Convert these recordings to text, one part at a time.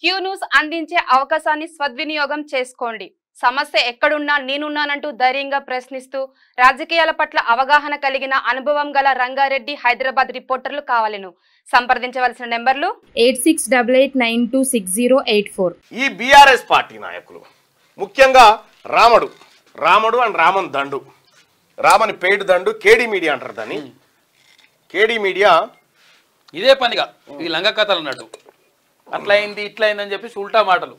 Q news అందించే అవకాశాన్ని సద్వినియోగం చేసుకోండి. సమస్య ఎక్కడున్నా నేనున్నానంటూ ధైర్యంగా ప్రశ్నిస్తూ రాజకీయాల పట్ల అవగాహన కలిగిన అనుభవం గల రంగారెడ్డి హైదరాబాద్ రిపోర్టర్లు కావాలను సంప్రదించవలసిన నెంబర్లు 8688926084. ఈ బీఆర్ఎస్ పార్టీ నాయకులు ముఖ్యంగా రాముడు అండ్ రామన్ దండు, రామని పేడు దండు, కేడీ మీడియా అంటారు దాన్ని. కేడీ మీడియా ఇదే పనిగా ఈ లంగ కథలు అన్నట్టు అట్లా అయింది ఇట్లా అయిందని చెప్పి ఉల్టా మాటలు.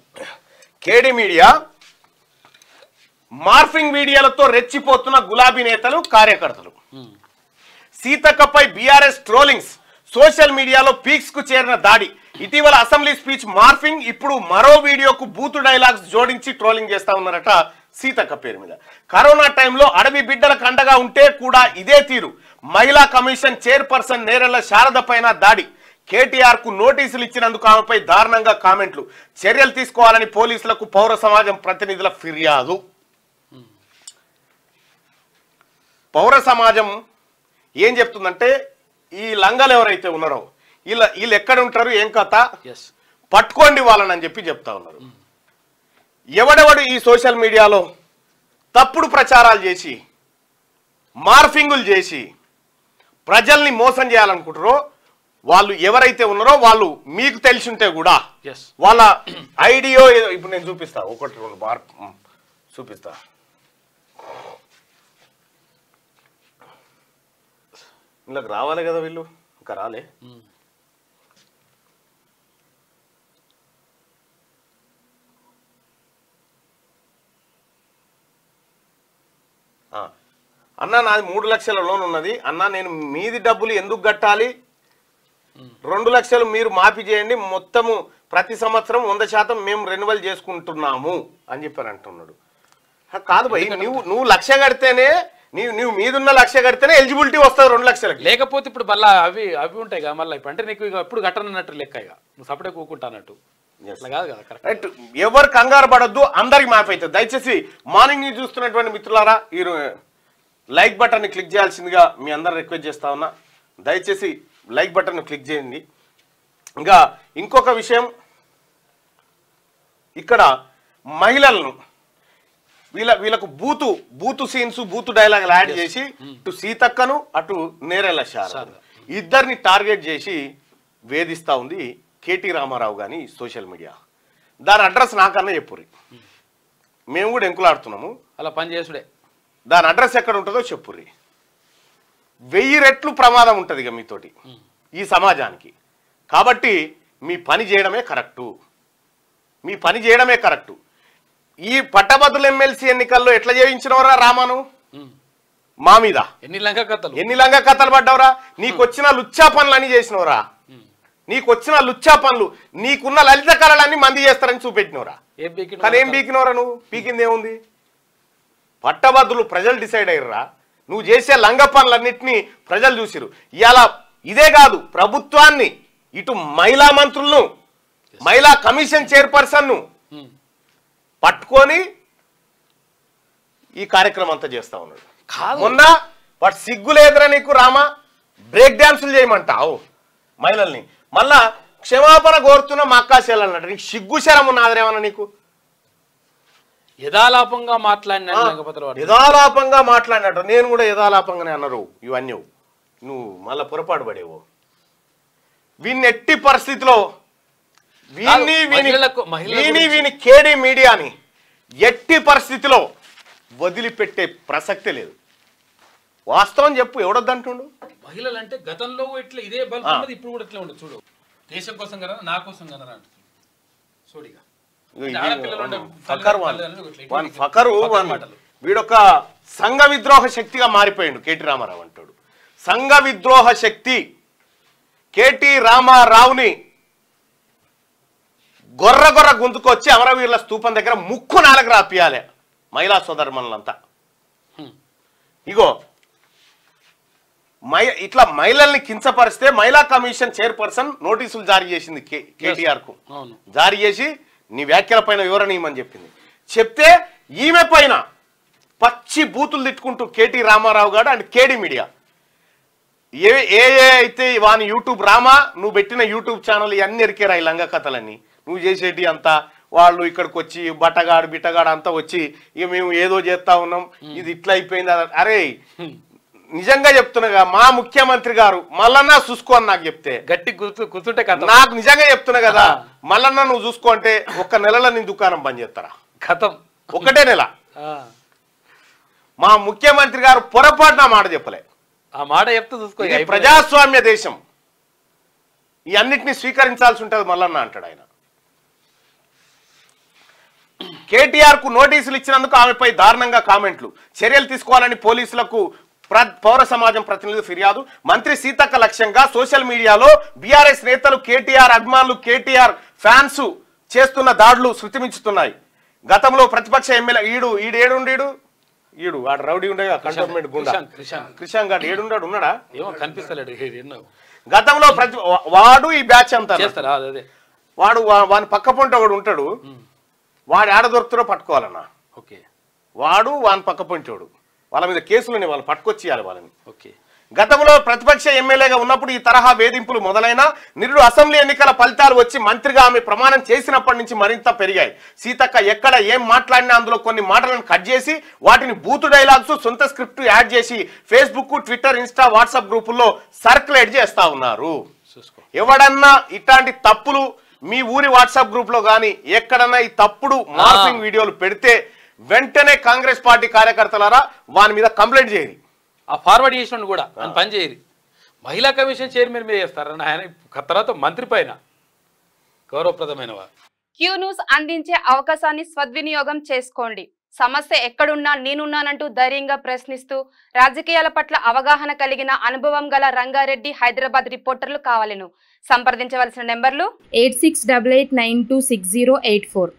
కేడీ మీడియా మార్ఫింగ్ వీడియోలతో రెచ్చిపోతున్న గులాబీ నేతలు కార్యకర్తలు. సీతక్కపై బీఆర్ఎస్ ట్రోలింగ్స్, సోషల్ మీడియాలో పీక్స్ కు చేరిన దాడి, ఇటీవల అసెంబ్లీ స్పీచ్ మార్ఫింగ్, ఇప్పుడు మరో వీడియోకు బూతు డైలాగ్స్ జోడించి ట్రోలింగ్ చేస్తా ఉన్నారట సీతక్క పేరు మీద. కరోనా టైంలో అడవి బిడ్డలకు అండగా ఉంటే కూడా ఇదే తీరు. మహిళా కమిషన్ చైర్పర్సన్ నేరెళ్ల శారద పైన దాడి, కేటీఆర్ కు నోటీసులు ఇచ్చినందుకు ఆమెపై దారుణంగా కామెంట్లు, చర్యలు తీసుకోవాలని పోలీసులకు పౌర సమాజం ప్రతినిధుల ఫిర్యాదు. పౌర సమాజం ఏం చెప్తుందంటే ఈ లంగలు ఎవరైతే ఉన్నారో వీళ్ళు ఎక్కడ ఉంటారు, ఏం కథ, పట్టుకోండి వాళ్ళని అని చెప్పి చెప్తా ఉన్నారు. ఎవడెవడు ఈ సోషల్ మీడియాలో తప్పుడు ప్రచారాలు చేసి మార్ఫింగులు చేసి ప్రజల్ని మోసం చేయాలనుకుంటారో వాళ్ళు ఎవరైతే ఉన్నారో వాళ్ళు మీకు తెలిసి ఉంటే కూడా వాళ్ళ ఐడియో ఇప్పుడు నేను చూపిస్తా, ఒకటి రెండు బార్ చూపిస్తా. వీళ్ళకి రావాలి కదా, వీళ్ళు ఇంకా రాలే. అన్న నాది 3 లక్షల లోన్ ఉన్నది అన్న, నేను మీది డబ్బులు ఎందుకు కట్టాలి, 2 లక్షలు మీరు మాఫీ చేయండి, మొత్తము ప్రతి సంవత్సరం 100% మేము రెన్యువల్ చేసుకుంటున్నాము అని చెప్పారు అంటున్నాడు. కాదు భయ్, నువ్వు లక్ష కడితేనే నువ్వు మీదున్న లక్ష కడితేనే ఎలిజిబిలిటీ వస్తుంది 2 లక్షలకి. లేకపోతే ఇప్పుడు మళ్ళీ అవి ఉంటాయి కదా మళ్ళీ, ఇప్పుడు అంటే నీకు ఎప్పుడు కట్టనన్నట్టు లెక్క, ఇక నువ్వు సపరేట్ కూకుంటా అన్నట్టు కాదు కదా. రైట్, ఎవరు కంగారు పడొద్దు, అందరికి మాఫీ అవుతుంది. దయచేసి మార్నింగ్ న్యూస్ చూస్తున్నటువంటి మిత్రులారా ఈ లైక్ బటన్ ని క్లిక్ చేయాల్సిందిగా మీ అందరు రిక్వెస్ట్ చేస్తా ఉన్నా. దయచేసి లైక్ బటన్ క్లిక్ చేయండి. ఇంకా ఇంకొక విషయం, ఇక్కడ మహిళలను వీళ్ళకు బూతు సీన్స్, బూతు డైలాగులు యాడ్ చేసి ఇటు సీతక్కను అటు నేరెళ్ల శారద ఇద్దరిని టార్గెట్ చేసి వేధిస్తా ఉంది కేటీ రామారావు గాని సోషల్ మీడియా. దాని అడ్రస్ నాకన్నా చెప్పుర్రి, మేము కూడా ఎంకులాడుతున్నాము. అలా పని చేసుడే. దాని అడ్రస్ ఎక్కడ ఉంటుందో చెప్పుర్రి. 1000 రెట్లు ప్రమాదం ఉంటుంది ఇక మీతోటి ఈ సమాజానికి. కాబట్టి మీ పని చేయడమే కరెక్టు, మీ పని చేయడమే కరెక్టు. ఈ పట్టభద్రుల ఎమ్మెల్సీ ఎన్నికల్లో ఎట్లా చేయించినవరా రామాను మా మీద? ఎన్ని లంగ కథలు పడ్డవరా? నీకొచ్చిన లుచ్చా పనులు అన్ని చేసినవరా? నీకొచ్చిన లుచ్చా పనులు, నీకున్న లలిత కళలన్నీ మంది చేస్తారని చూపెట్టినవరా? కానీ ఏం పీకినవరా? నువ్వు పీకింది ఏముంది? పట్టభద్రులు ప్రజలు డిసైడ్ అయ్యారా? నువ్వు చేసే లంగ పనులన్నింటినీ ప్రజలు చూసిరు. ఇలా ఇదే కాదు, ప్రభుత్వాన్ని ఇటు మహిళా మంత్రులను, మహిళా కమిషన్ చైర్పర్సన్ ను పట్టుకొని ఈ కార్యక్రమం అంతా చేస్తా ఉన్నాడు. మొన్న వాడు సిగ్గులేదురా నీకు రామా, బ్రేక్ డాన్సులు చేయమంటావు మహిళల్ని, మళ్ళా క్షమాపణ కోరుతున్న మా అక్కాశలు అన్నట్టు. నీకు సిగ్గు శరం ఉన్నదేమన్నా నీకు? యథాలాపంగా మాట్లాడినట్టు నేను కూడా యథాలాపంగానే అన్నారు. ఇవన్నీ నువ్వు మళ్ళా పొరపాటు పడేవు. వీన్ని ఎట్టి పరిస్థితిలో వీని కేడీ మీడియాని ఎట్టి పరిస్థితిలో వదిలిపెట్టే ప్రసక్తే లేదు. వాస్తవం చెప్పు, ఎవడొద్దంటుండు? మహిళలు అంటే గతంలో ఇట్లా ఇదే బల్బ్ ఇప్పుడు కూడా ఇట్లా ఉండదు. చూడు, దేశం కోసం కదా, నా కోసం కదా చూడిగా వీడొక సంఘ విద్రోహ శక్తిగా మారిపోయాడు. కేటీ రామారావు అంటాడు సంఘ విద్రోహ శక్తి. కేటీ రామారావుని గొర్ర గుంతుకొచ్చి అమరవీరుల స్తూపం దగ్గర ముక్కు 4 రాపియాలి మహిళా సోదరుమణులంతా. ఇగో ఇట్లా మహిళల్ని కించపరిస్తే మహిళా కమిషన్ చైర్పర్సన్ నోటీసులు జారీ చేసింది కేటీఆర్ కు. జారీ చేసి నీ వ్యాఖ్యల పైన వివరణ ఇవ్వమని చెప్పింది. చెప్తే ఈమె పైన పచ్చి బూతులు తిట్టుకుంటూ కేటీ రామారావు గారు అండ్ కేడీ మీడియా ఏ అయితే వాని యూట్యూబ్ రామా, నువ్వు పెట్టిన యూట్యూబ్ ఛానల్ ఇవన్నీ ఎరికేరా ఈ లంగ కథలన్నీ. నువ్వు చేసేటి అంతా వాళ్ళు ఇక్కడికి వచ్చి బిట్టగాడు అంతా వచ్చి ఇక మేము ఏదో చేస్తా ఉన్నాం ఇది ఇట్లా అయిపోయింది అరే నిజంగా చెప్తున్నా మా ముఖ్యమంత్రి గారు మల్లన్న చూసుకో అని నాకు చెప్తే గట్టి కూర్చుంటే నాకు నిజంగా చెప్తున్నా కదా మల్లన్న నువ్వు చూసుకో అంటే 1 నెలలో నీ దుకాణం బంద్ చేస్తారా కథం 1 నెల మా ముఖ్యమంత్రి గారు పొరపాటున మాట చెప్పలే ఆ మాట చెప్తూ చూసుకో ఇది ప్రజాస్వామ్య దేశం ఈ అన్నిటినీ స్వీకరించాల్సి ఉంటుంది మల్లన్న అంటాడు ఆయన కేటీఆర్ కు నోటీసులు ఇచ్చినందుకు ఆమెపై దారుణంగా కామెంట్లు చర్యలు తీసుకోవాలని పోలీసులకు పౌర సమాజం ప్రతినిధులు ఫిర్యాదు మంత్రి సీతక్క లక్ష్యంగా సోషల్ మీడియాలో బీఆర్ఎస్ నేతలు కేటీఆర్ అభిమానులు కేటీఆర్ ఫ్యాన్స్ చేస్తున్న దాడులు శృతిమించుతున్నాయి గతంలో ప్రతిపక్ష ఎమ్మెల్యే ఈడు వాడు రౌడీ ఉండే కంటోన్మెంట్ గుండా క్రిషాంగ్ గారు ఏడున్నాడు ఉన్నాడా ఏమో కనిపిస్తలేడు గతంలో వాడు ఈ బ్యాచ్ అంతా వాడు వాని పక్క పొంట వాడు ఉంటాడు వాడు ఆడ దొరుకుతారో పట్టుకోవాలన్నా వాడు వాని పక్క పొంటోడు వాళ్ళ మీద కేసులని వాళ్ళు పట్టుకొచ్చేయాలి వాళ్ళని గతంలో ప్రతిపక్ష ఎమ్మెల్యేగా ఉన్నప్పుడు ఈ తరహా వేధింపులు మొదలైన నిరుడు అసెంబ్లీ ఎన్నికల ఫలితాలు వచ్చి మంత్రిగా ఆమె ప్రమాణం చేసినప్పటి నుంచి మరింత పెరిగాయి సీతక్క ఎక్కడ ఏం మాట్లాడినా అందులో కొన్ని మాటలను కట్ చేసి వాటిని బూతు డైలాగ్స్ సొంత స్క్రిప్ట్ యాడ్ చేసి ఫేస్బుక్ ట్విట్టర్ ఇన్స్టా వాట్సాప్ గ్రూపుల్లో సర్క్యులేట్ చేస్తా ఉన్నారు ఎవడన్నా ఇట్లాంటి తప్పులు మీ ఊరి వాట్సాప్ గ్రూప్ లో గానీ ఎక్కడన్నా ఈ తప్పుడు మార్ఫింగ్ వీడియోలు పెడితే వెంటనే కాంగ్రెస్ పార్టీ కార్యకర్తలారా వాని మీద కంప్లైంట్ చేయరు ఆ ఫార్వర్డ్ చేసిన కూడా అని పని చేయరు మహిళా కమిషన్ చైర్మన్ మీద చేస్తారని ఆయన తర్వాత మంత్రి పైన గౌరవప్రదమైన క్యూ న్యూస్ అందించే అవకాశాన్ని సద్వినియోగం చేసుకోండి సమస్య ఎక్కడున్నా నేనున్నానంటూ ధైర్యంగా ప్రశ్నిస్తూ రాజకీయాల పట్ల అవగాహన కలిగిన అనుభవం గల రంగారెడ్డి హైదరాబాద్ రిపోర్టర్లు కావాలను సంప్రదించవలసిన నెంబర్లు 8688926084